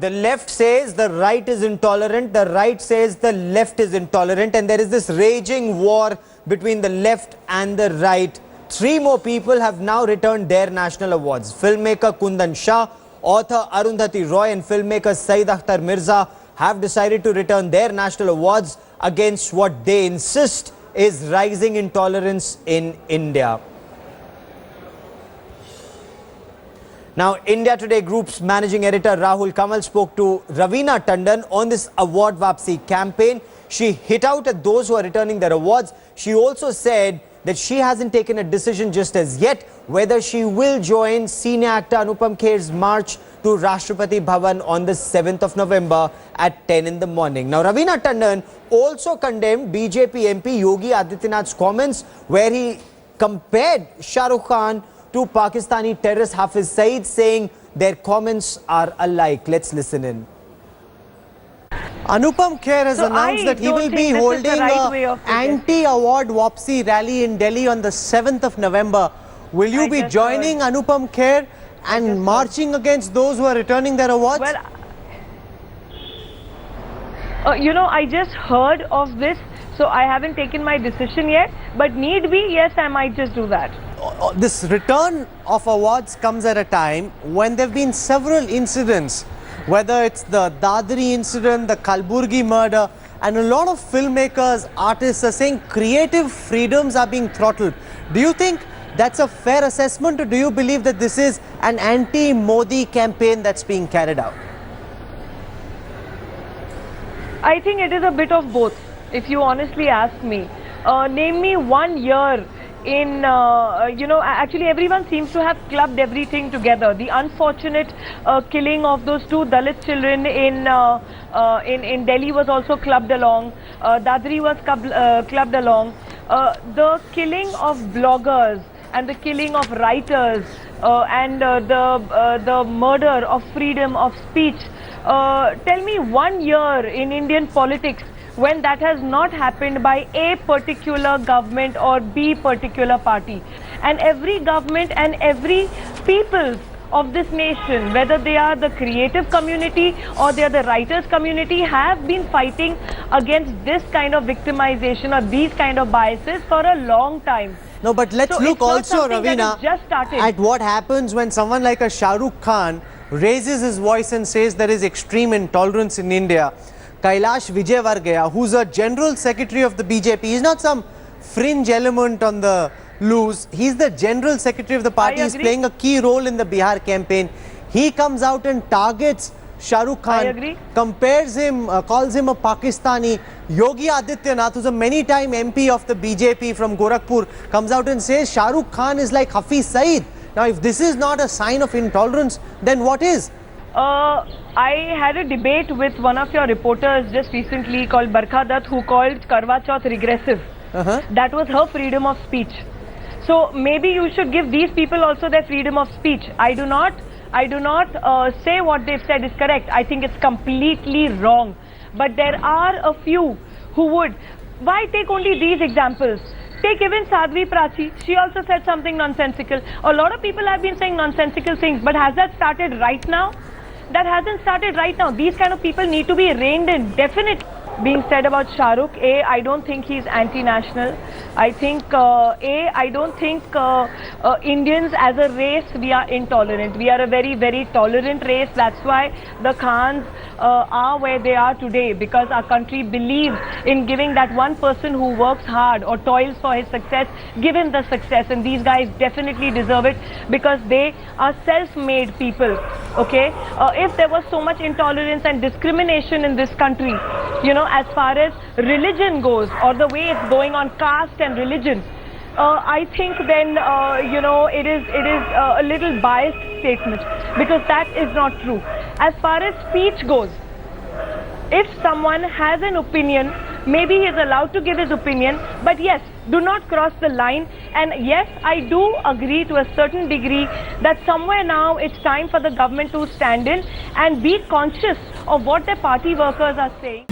The left says the right is intolerant, the right says the left is intolerant, and there is this raging war between the left and the right. Three more people have now returned their national awards. Filmmaker Kundan Shah, author Arundhati Roy and filmmaker Saeed Akhtar Mirza have decided to return their national awards against what they insist is rising intolerance in India. Now, India Today Group's managing editor Rahul Kamal spoke to Raveena Tandon on this Award Vapsi campaign. She hit out at those who are returning their awards. She also said that she hasn't taken a decision just as yet whether she will join senior actor Anupam Kher's march to Rashtrapati Bhavan on the 7th of November at 10 in the morning. Now, Raveena Tandon also condemned BJP MP Yogi Adityanath's comments where he compared Shah Rukh Khan to Pakistani terrorist Hafiz Saeed, saying their comments are alike. Let's listen in. Anupam Kher has announced that he will be holding an anti-award Wapsi rally in Delhi on the 7th of November. Will you be joining Anupam Kher and marching against those who are returning their awards? Well, you know, I just heard of this, so I haven't taken my decision yet. But need be, yes, I might just do that. This return of awards comes at a time when there have been several incidents, whether it's the Dadri incident, the Kalburgi murder, and a lot of filmmakers, artists are saying creative freedoms are being throttled. Do you think that's a fair assessment, or do you believe that this is an anti-Modi campaign that's being carried out? I think it is a bit of both, if you honestly ask me. Name me 1 year in, you know, actually everyone seems to have clubbed everything together. The unfortunate killing of those 2 Dalit children in Delhi was also clubbed along. Dadri was clubbed along. The killing of bloggers and the killing of writers and the murder of freedom of speech. Tell me 1 year in Indian politics when that has not happened by a particular government or B particular party. And every government and every people of this nation, whether they are the creative community or they are the writers community, have been fighting against this kind of victimization or these kind of biases for a long time. No, but let's look also, Raveena, at what happens when someone like a Shah Rukh Khan raises his voice and says there is extreme intolerance in India. Kailash Vijayvargiya, who's a general secretary of the BJP, he's not some fringe element on the loose. He's the general secretary of the party. He's playing a key role in the Bihar campaign. He comes out and targets Shah Rukh Khan, compares him, calls him a Pakistani. Yogi Adityanath, who's a many-time MP of the BJP from Gorakhpur, comes out and says Shah Rukh Khan is like Hafiz Saeed. Now, if this is not a sign of intolerance, then what is? I had a debate with one of your reporters just recently called Barkha Dutt, who called Karwa Chauth regressive. That was her freedom of speech. So maybe you should give these people also their freedom of speech. I do not say what they've said is correct. I think it's completely wrong. But there are a few who would. Why take only these examples? Take even Sadhvi Prachi. She also said something nonsensical. A lot of people have been saying nonsensical things, but has that started right now? That hasn't started right now. These kind of people need to be reined in, definitely. Being said about Shah Rukh, I don't think he's anti-national. I think, I don't think Indians as a race, we are intolerant. We are a very, very tolerant race. That's why the Khans are where they are today, because our country believes in giving that one person who works hard or toils for his success, give him the success. And these guys definitely deserve it because they are self-made people. Okay? If there was so much intolerance and discrimination in this country, you know, as far as religion goes, or the way it's going on caste and religion, I think then, you know, it is a little biased statement, because that is not true. As far as speech goes, if someone has an opinion, maybe he is allowed to give his opinion, but yes, do not cross the line. And yes, I do agree to a certain degree that somewhere now it's time for the government to stand in and be conscious of what their party workers are saying.